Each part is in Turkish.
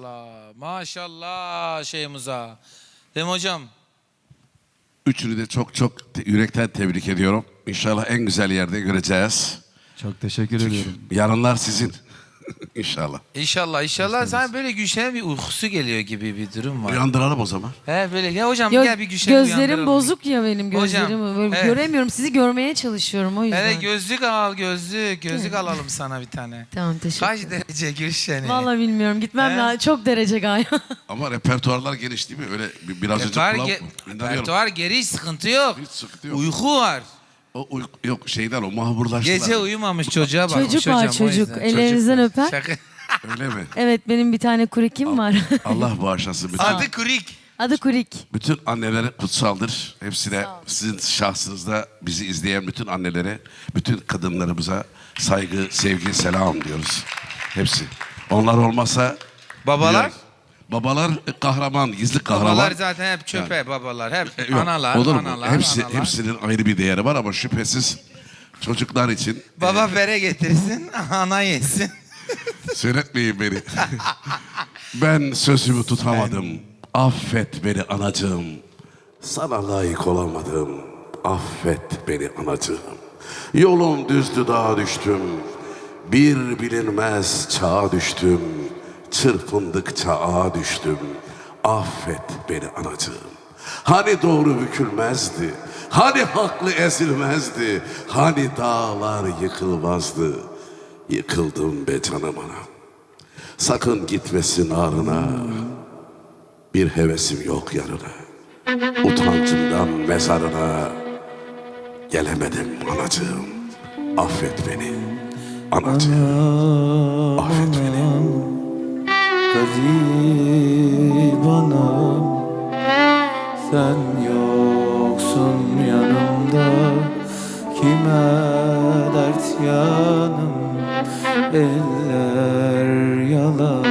Maşallah. Maşallah şeyimize. Değil mi hocam? Üçünü de çok yürekten tebrik ediyorum. İnşallah en güzel yerde göreceğiz. Çok teşekkür ediyorum. Yarınlar sizin. İnşallah. İnşallah inşallah. Sana böyle Gülşen'e bir uykusu geliyor gibi bir durum var. Uyandıralım o zaman. He böyle ya hocam Yok, gel bir Gülşen'i uyandıralım. gözlerim bozuk ya benim Hocam, gözlerim. Böyle evet. göremiyorum. Sizi görmeye çalışıyorum o yüzden. Hele gözlük al gözlük. Gözlük alalım sana bir tane. Tamam teşekkür Kaç ederim. derece Gülşen'i? Vallahi bilmiyorum. Gitmem He? lazım. Çok derece galiba. Ama repertuarlar geniş değil mi? Öyle biraz önce Repertuar geri sıkıntı yok. Hiç sıkıntı yok. Uyku var. Yok şeyden o mahburlaştılar. Gece uyumamış çocuğa bakmış Çocuk var, hocam. o çocuk. yüzden. Ellerinizden var. öper. Şaka. Öyle mi? Evet benim bir tane kurikim var. Allah bağışlasın. Adı Kurik. Adı Kurik. Bütün annelere kutsaldır. Hepsine sizin şahsınızda bizi izleyen bütün annelere, bütün kadınlarımıza saygı, sevgi, selam diyoruz. Hepsi. Onlar olmasa... Babalar? Babalar kahraman, gizli kahraman. Babalar zaten hep çöpe babalar. Hep Yok, analar, olur mu? analar, Hepsi, analar. hepsinin ayrı bir değeri var ama şüphesiz çocuklar için... Baba bere getirsin, ana yesin. Söyletmeyin beni. Ben sözümü tutamadım. Affet beni anacığım. Sana layık olamadım. Affet beni anacığım. Yolum düzdü dağa düştüm. Bir bilinmez çağa düştüm. Çırpındıkça ağa düştüm. Affet beni anacığım. Hani doğru bükülmezdi. Hani haklı ezilmezdi. Hani dağlar yıkılmazdı. Yıkıldım be canım anam. Sakın gitmesin ağrına. Bir hevesim yok yarına. Utancımdan mezarına. Gelemedim anacığım. Affet beni. Anacığım. Affet beni. Garip anam, sen yoksun yanımda. Kime dert yanım, eller yalan.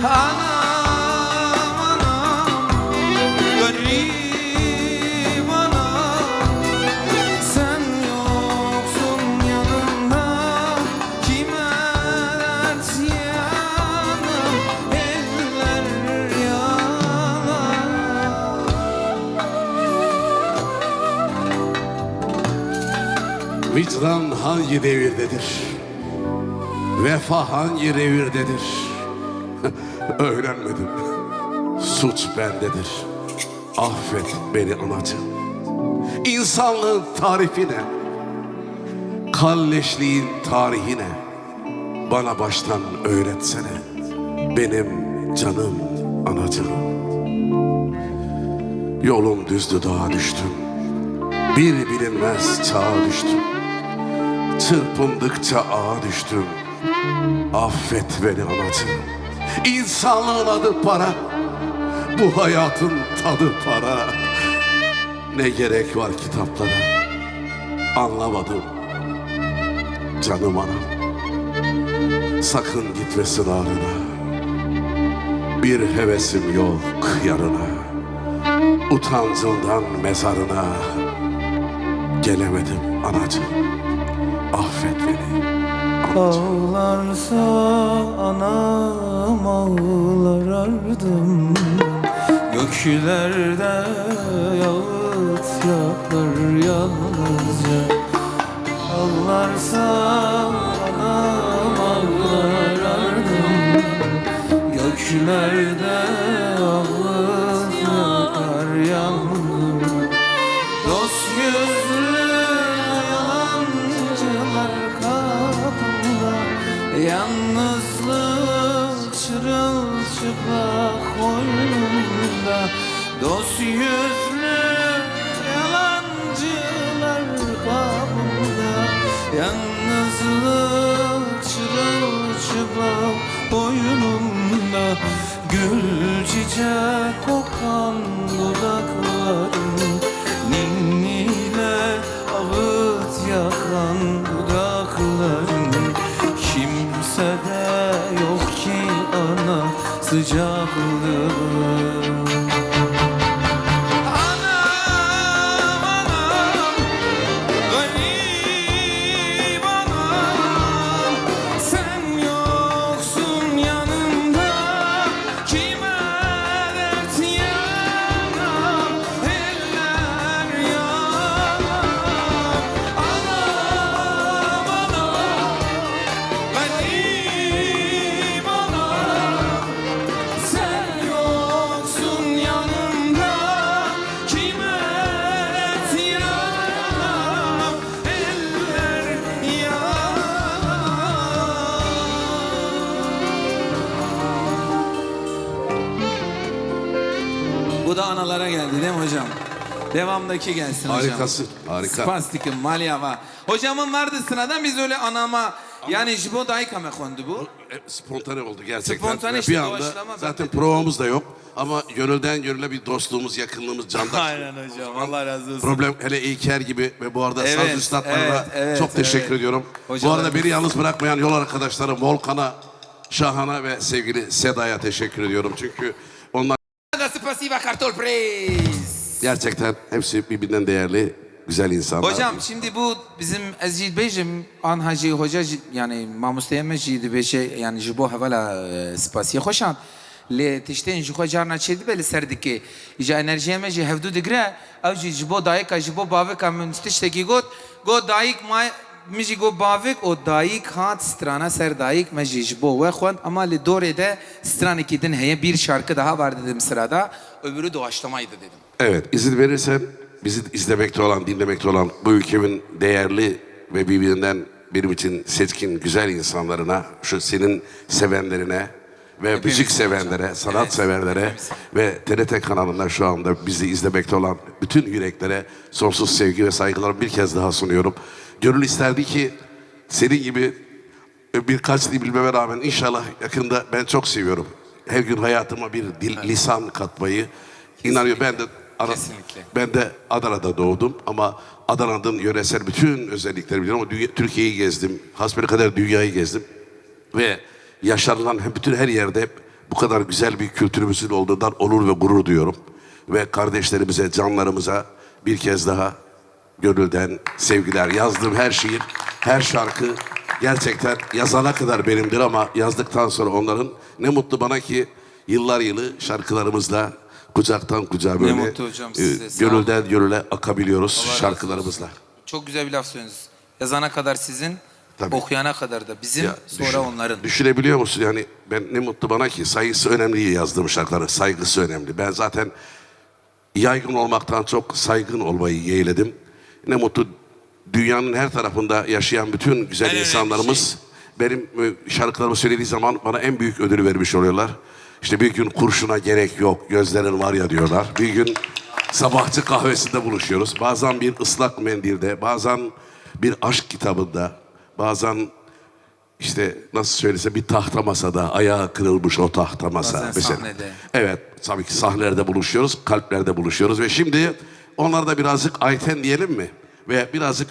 Anam, anam, garip anam. Sen yoksun yanımda. Kime dert yanım, eller yalan. Vicdan hangi devirdedir? Vefa hangi revirdedir? Öğrenmedim. Suç bendedir. Affet beni anacığım. İnsanlığın tarifi ne? Kalleşliğin tarihi ne? Bana baştan öğretsene. Benim canım anacığım. Yolum düzdü dağa düştüm. Bir bilinmez çağa düştüm. Çırpındıkça ağa düştüm. Affet beni anacığım. İnsanlığın adı para. Bu hayatın tadı para. Ne gerek var kitaplara? Anlamadım. Canım anam. Sakın gitmesin ağrına. Bir hevesim yok yarına. Utancımdan mezarına. Gelemedim anacığım. Affet beni. Ağlarsa anam ağlar ardım. Göklerde yağıt yakar yalnızca. Ağlarsa anam ağlar ardım. Göklerde yağıt yakar yalnızca. Dost yüzlü yalancılar kapımda. Yalnızlık çırılçıplak koynumda. Dost yüzlü yalancılar kapımda. Yalnızlık çırılçıplak boynumda. Gül çiçek kokan dudakların, ninniyle ağıt yakan dudakların. Kimsede yok ki ana sıcaklığı. Garip anam, sen yoksun yanımda. Bu da analara geldi değil mi hocam? Devamdaki gelsin hocam. Harikasın, harika. Spastikim, Malyava. Hocamın vardı sıradan biz öyle anama... Yani jibo daika mı kondu bu? Spontane oldu gerçekten. Spontane Ve işte, bir anda doğaçlama. zaten provamız da yok. Ama gönülden gönüle bir dostluğumuz, yakınlığımız candan. Aynen hocam. Allah razı olsun. Problem hele İlker gibi ve bu arada Evet, saz üstadlarına evet, çok teşekkür evet. ediyorum. Hocalar- Bu arada beni yalnız bırakmayan yol arkadaşlarım Volkan'a, Şahan'a ve sevgili Seda'ya teşekkür ediyorum. Çünkü onlar Spasiba kartol preis. gerçekten hepsi birbirinden değerli, güzel insanlar. Hocam şimdi bu bizim Aziz Bey'cim an hacı hoca yani mamusteyeme jidi beşe yani jibo havala spasiye hoşan. Le tişten jibo carna çedi beli serdiki. İca enerjiyeme ji hevdu digre. Av jibo daika jibo bavik amın tişteki got daik ma میجی گو باوک و دایک هات strana ser dayık mecij bu ve xwend ama li dorede strana kidin heye bir şarkı daha var dedim sırada öbürü doğaçlamaydı dedim. Evet, izin verirsen bizi izlemekte olan, dinlemekte olan bu ülkemin değerli ve birbirinden benim için seçkin güzel insanlarına, şu senin sevenlerine ve müzik sevenlere, sanat severlere ve TRT kanalında şu anda bizi izlemekte olan bütün yüreklere sonsuz sevgi ve saygılarımı bir kez daha sunuyorum. Gönül isterdi ki senin gibi birkaç dil bilmeme rağmen inşallah yakında ben çok seviyorum. Her gün hayatıma bir dil, lisan katmayı inanıyorum. Kesinlikle. Ben de Adana'da doğdum ama Adana'nın yöresel bütün özellikleri biliyorum ama Türkiye'yi gezdim. Hasbelkader dünyayı gezdim. Ve yaşanılan bütün her yerde hep bu kadar güzel bir kültürümüzün olduğundan onur ve gurur duyuyorum. Ve kardeşlerimize, canlarımıza bir kez daha gönülden sevgiler. Yazdığım her şiir, her şarkı gerçekten yazana kadar benimdir ama yazdıktan sonra onların ne mutlu bana ki yıllar yılı şarkılarımızla kucaktan kucağa böyle mutlu hocam size, sağ olun. gönülden gönüle akabiliyoruz Allah razı şarkılarımızla. Çok güzel bir laf söylüyorsunuz. Yazana kadar sizin, Tabii. okuyana kadar da bizim, Ya, sonra onların. Düşünebiliyor musun yani ben ne mutlu bana ki saygısı önemli yazdığım şarkıları, saygısı önemli. Ben zaten yaygın olmaktan çok saygın olmayı yeğledim. Ne mutlu dünyanın her tarafında yaşayan bütün güzel En önemli insanlarımız benim şarkılarımı söylediği zaman bana en büyük ödülü vermiş oluyorlar. İşte bir gün kurşuna gerek yok, gözlerin var ya diyorlar. Bir gün sabahçı kahvesinde buluşuyoruz. Bazen bir ıslak mendilde, bazen bir aşk kitabında, bazen işte nasıl söylese bir tahta masada, ayağı kırılmış o tahta masa. Bazen mesela. sahnede. Evet, tabii ki sahnelerde buluşuyoruz, kalplerde buluşuyoruz ve şimdi onlara da birazcık Ayten diyelim mi? Ve birazcık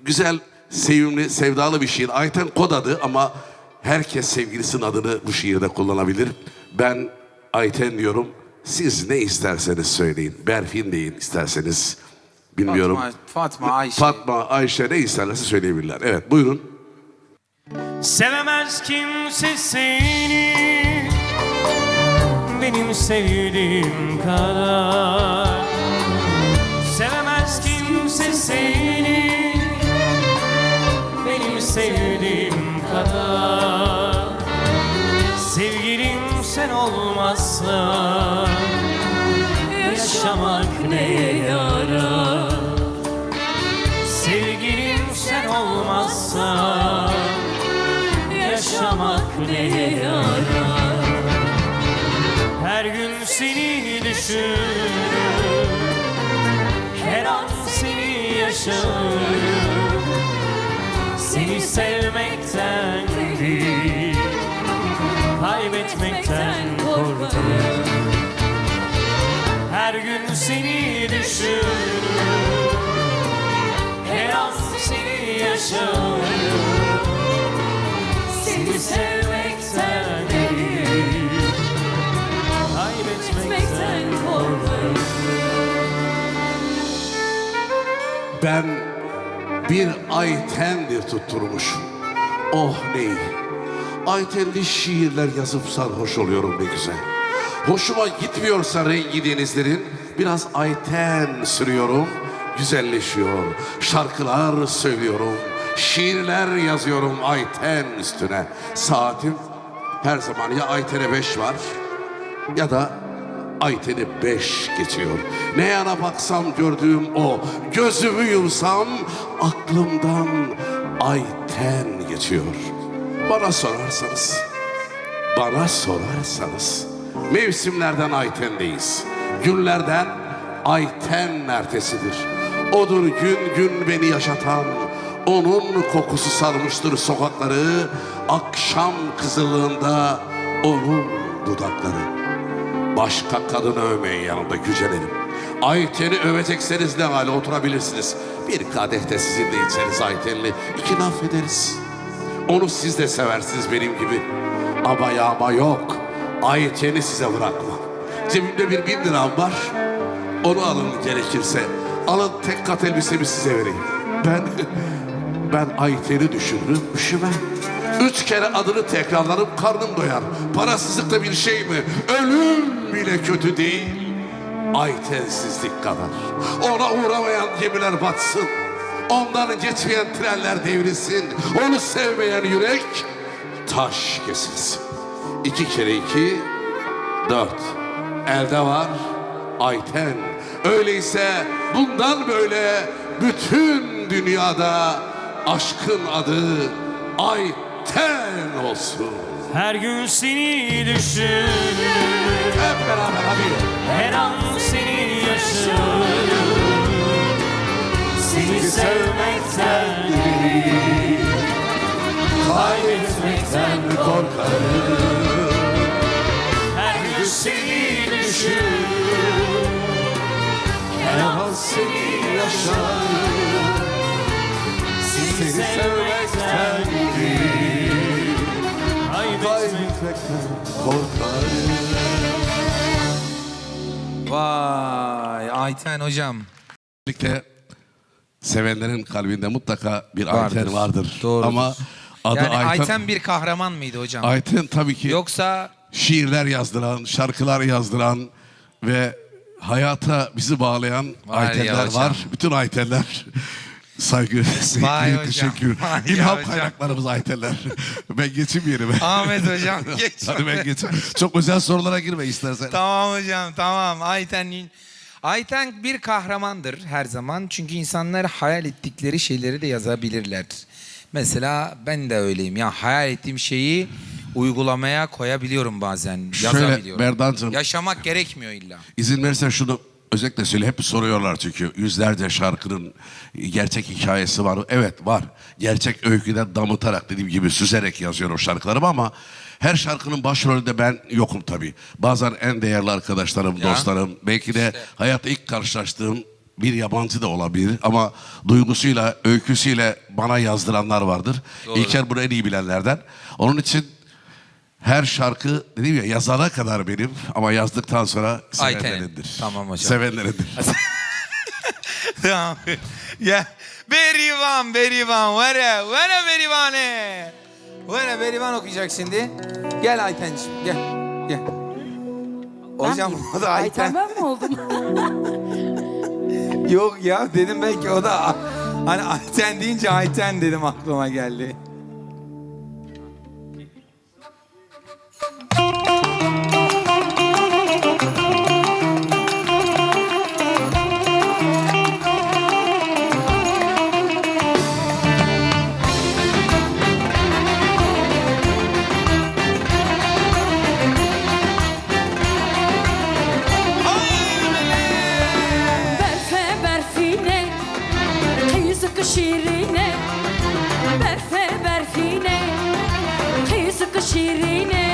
güzel, sevimli, sevdalı bir şiir. Ayten kod adı ama herkes sevgilisinin adını bu şiirde kullanabilir. Ben Ayten diyorum. Siz ne isterseniz söyleyin. Berfin deyin isterseniz. Bilmiyorum. Fatma, Ayşe. Fatma, Ayşe ne isterlerse söyleyebilirler. Evet, buyurun. Sevemez kimse seni benim sevdiğim kadar. Sevemez kimse seni benim sevdiğim kadar. Sevgilim sen olmazsa yaşamak neye yarar? Sevgilim sen olmazsa yaşamak neye yarar? Her gün seni düşünürüm, her an seni yaşarım. Seni sevmekten değil, kaybetmekten korkarım. Her gün seni düşünürüm, her an seni yaşarım. Seni sevmekten değil, kaybetmekten korkarım. Ben bir Ayten'dir tutturmuş. Oh ney. Ayten'li şiirler yazıp sarhoş oluyorum ne güzel. Hoşuma gitmiyorsa rengi denizlerin biraz Ayten sürüyorum. Güzelleşiyor. Şarkılar söylüyorum. Şiirler yazıyorum Ayten üstüne. Saatim her zaman ya Ayten'e 5 var ya da Ayten'i 5 geçiyor. Ne yana baksam gördüğüm o. Gözümü yumsam aklımdan Ayten geçiyor. Bana sorarsanız mevsimlerden Ayten'deyiz. Günlerden Ayten ertesidir. Odur gün gün beni yaşatan, onun kokusu sarmıştır sokakları, akşam kızılığında onun dudakları. Başka kadını övmeyin, yanımda gücelerim. Ayten'i övecekseniz ne hale oturabilirsiniz. Bir kadeh de sizin de içseniz Ayten'li, iki laf ederiz. Onu siz de seversiniz benim gibi. Ama yağma yok. Ayten'i size bırakmam. Cebimde bir 1000 liram var. Onu alın gerekirse. Alın, tek kat elbisemi size vereyim. Ben Ayten'i düşünürüm, üşümem. 3 kere adını tekrarlarım, karnım doyar. Parasızlık da bir şey mi? Ölüm bile kötü değil. Aytensizlik kadar. Ona uğramayan gemiler batsın. Ondan geçmeyen trenler devrilsin. Onu sevmeyen yürek taş kesilsin. 2 kere 2, 4. Elde var Ayten. Öyleyse bundan böyle bütün dünyada aşkın adı Ayten olsun. Her gün seni düşünür, Hep beraber hadi. her an seni yaşarım. Seni sevmekten değil, kaybetmekten korkarım. Her gün seni düşünür, her an seni yaşarım. Seni sevmekten değil, kaybetmekten korkarım. Vay Ayten hocam. Birlikte sevenlerin kalbinde mutlaka bir Vardır. Ayten vardır. Doğrudur. Ama adı Yani Ayten. Ayten bir kahraman mıydı hocam? Ayten tabii ki Yoksa şiirler yazdıran, şarkılar yazdıran ve hayata bizi bağlayan Var ya Aytenler hocam. var. Bütün Aytenler saygı, Vay sevgi, hocam, teşekkür. vay ya İlham hocam. kaynaklarımız Aytenler. Ben geçeyim yerime. Ahmet hocam geç. Hadi ben geçeyim. Çok özel sorulara girme istersen. Tamam hocam tamam. Ayten bir kahramandır her zaman. Çünkü insanlar hayal ettikleri şeyleri de yazabilirler. Mesela ben de öyleyim. Ya hayal ettiğim şeyi uygulamaya koyabiliyorum bazen. Yazabiliyorum. Berdancığım. Yaşamak gerekmiyor illa. İzin verirsen şunu özellikle söyle. Hep soruyorlar çünkü yüzlerce şarkının gerçek hikayesi var. Evet var. Gerçek öyküden damıtarak dediğim gibi süzerek yazıyor o şarkılarımı ama her şarkının başrolünde ben yokum tabii. Bazen en değerli arkadaşlarım, Ya. dostlarım, belki de hayatta ilk karşılaştığım bir yabancı da olabilir ama duygusuyla, öyküsüyle bana yazdıranlar vardır. Doğru. İlker bunu en iyi bilenlerden. Onun için her şarkı dedim ya yazana kadar benim ama yazdıktan sonra Ayten'in. sevenlerindir. Tamam hocam. Sevenlerindir. Tamam. Ya Berivan, Berivane. Vere Berivan okuyacak şimdi. Gel Ayten'ciğim gel. Hocam o da Ayten. ben mi oldum? Yok ya dedim belki o da hani Ayten deyince Ayten dedim aklıma geldi. برفه برفینه قیزک شیرینه برفه برفینه قیزک شیرینه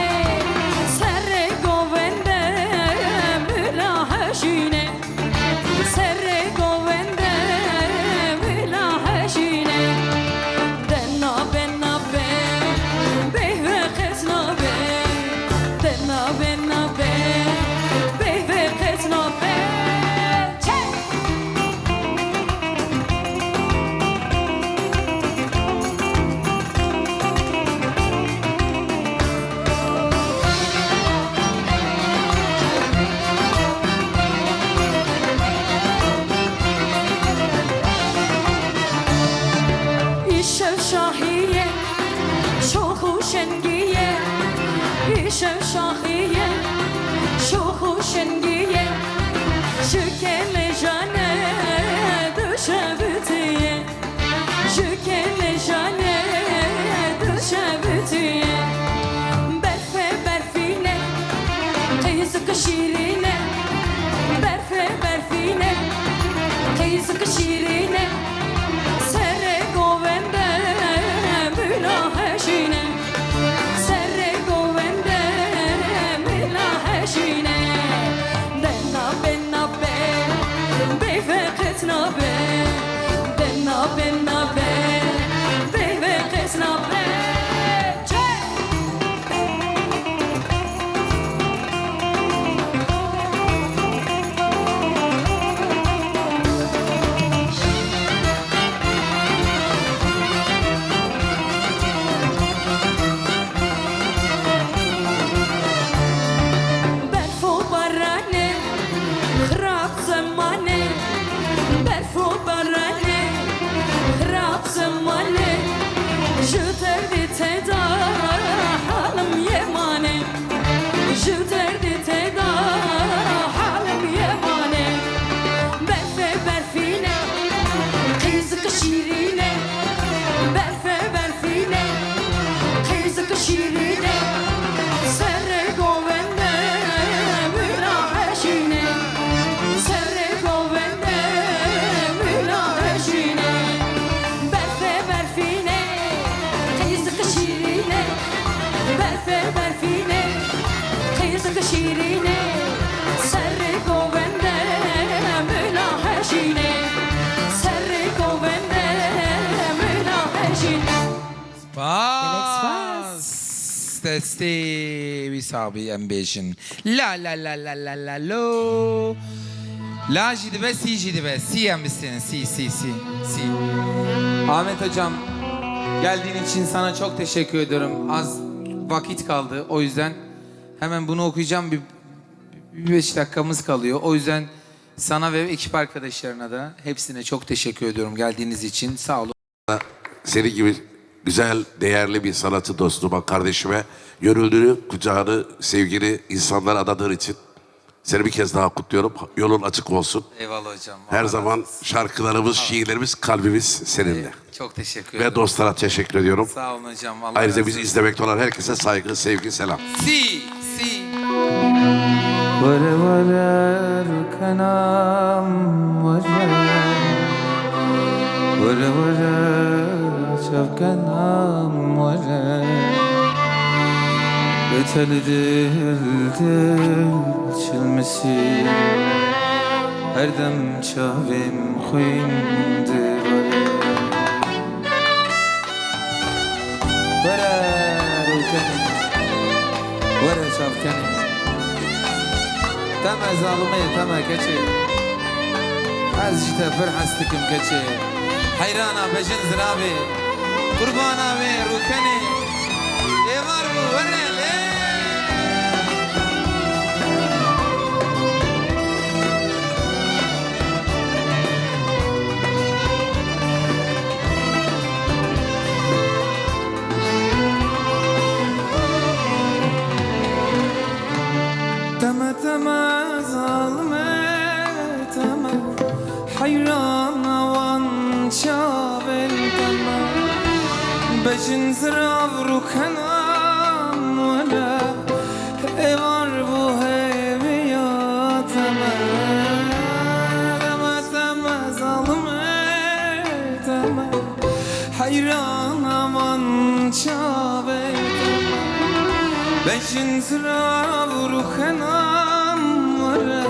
سر گوونده ملاحشینه سر گوونده ملاحشینه دنا بنا به به قسنا به دنا بنا به به قسنا به İşev şahiye, şohu şengiye. İşev şahiye, şohu şengiye. Şükele jane düşevitiye. Şükele jane düşevitiye. Berfe berfine, kıyızık şirine. ji derdê te da halim yemane berfe berfine qîzik şîrîne berfe berfine qîzik şîrîne serre govende mülaheşine serre govende mülaheşine berfe berfine qîzik şîrîne berfe berfine qîzik şîrîne serre govende mülaheşine serre govende mülaheşine Bas. Desti wisabi embêjin. La la la la la la lo. La jî dibe, si jî dibe. Si em bistenin. Si. Ahmet hocam, geldiğin için sana çok teşekkür ediyorum. Az vakit kaldı. O yüzden hemen bunu okuyacağım. Bir 5 dakikamız kalıyor. O yüzden sana ve ekip arkadaşlarına da hepsine çok teşekkür ediyorum geldiğiniz için. Sağ olun. Seni gibi güzel, değerli bir sanatçı dostuma, kardeşime gönüllü, kucağını, sevgili insanlara adadığın için seni bir kez daha kutluyorum. Yolun açık olsun. Eyvallah hocam. Her Allah zaman razı olsun. şarkılarımız, şiirlerimiz, kalbimiz seninle. Çok teşekkür Ve ederim. dostlara teşekkür ediyorum. Sağ olun hocam. Allah Ayrıca razı bizi olsun. izlemekte olan herkese saygı, sevgi, selam. Si. Vare vare rukanam vare Vare vare çavkanam vare Beteli dil çilmesi Her dem çavim xuyndi vare Vare rukanam Vare çavkanam تم ظالمي تم كشي عزجت فرح استكم كشي حيرانا بجن زرابي قربانا بي روكني ايمار بو ورل تم ظالمي تم حيران وان شابل تم بجن زراب روكنام ولا ايوار بو هيبي يا تم ظالمي تم حيران وان شابل تم بجن زراب روكنام ولا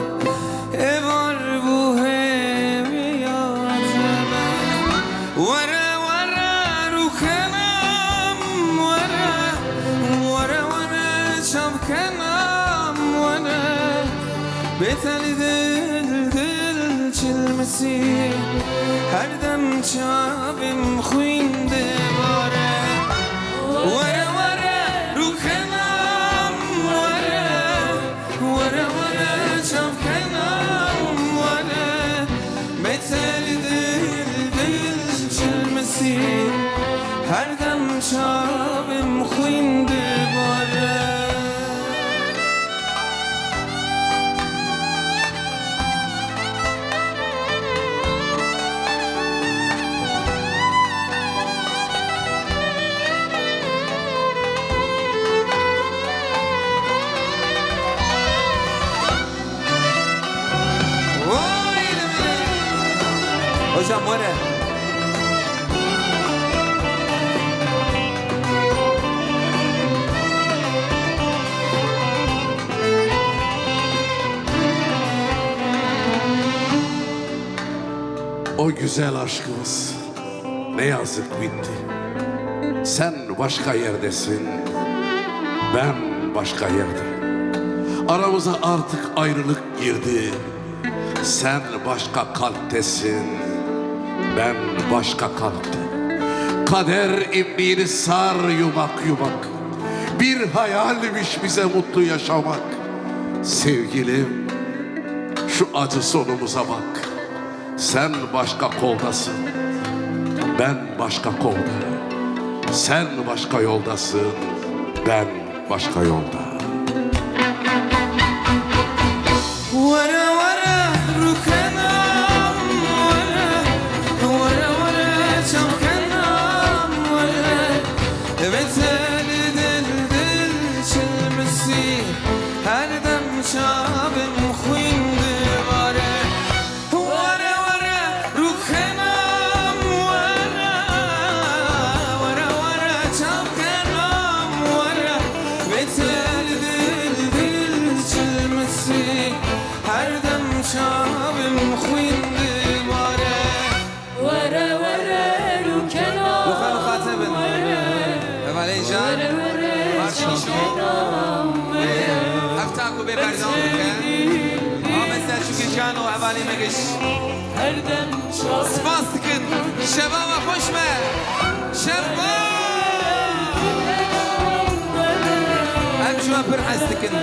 ايوار بو هيبي يا تم ورا روكنام ورا şapkanam ورا beteli dil çilmesi her dem çabim xuyndi vare ورا روكنام ورا şapkanam ورا beteli dil çilmesi her dem çabim xuyndi vare Hocam o ne? O güzel aşkımız ne yazık bitti. Sen başka yerdesin, ben başka yerde. Aramıza artık ayrılık girdi. Sen başka kalptesin, ben başka kalpte. Kader imliğini sar yumak yumak. Bir hayalmiş bize mutlu yaşamak. Sevgilim, şu acı sonumuza bak. Sen başka koldasın, ben başka kolda. Sen başka yoldasın, ben başka yolda. روخان خاتبن اولی جان مارشی شو هفتاکو به بردام بکن آمد سلچوکی جان و اولی مگش سپاس دکن شبا و خوش به شبا هم شو پر حس دکن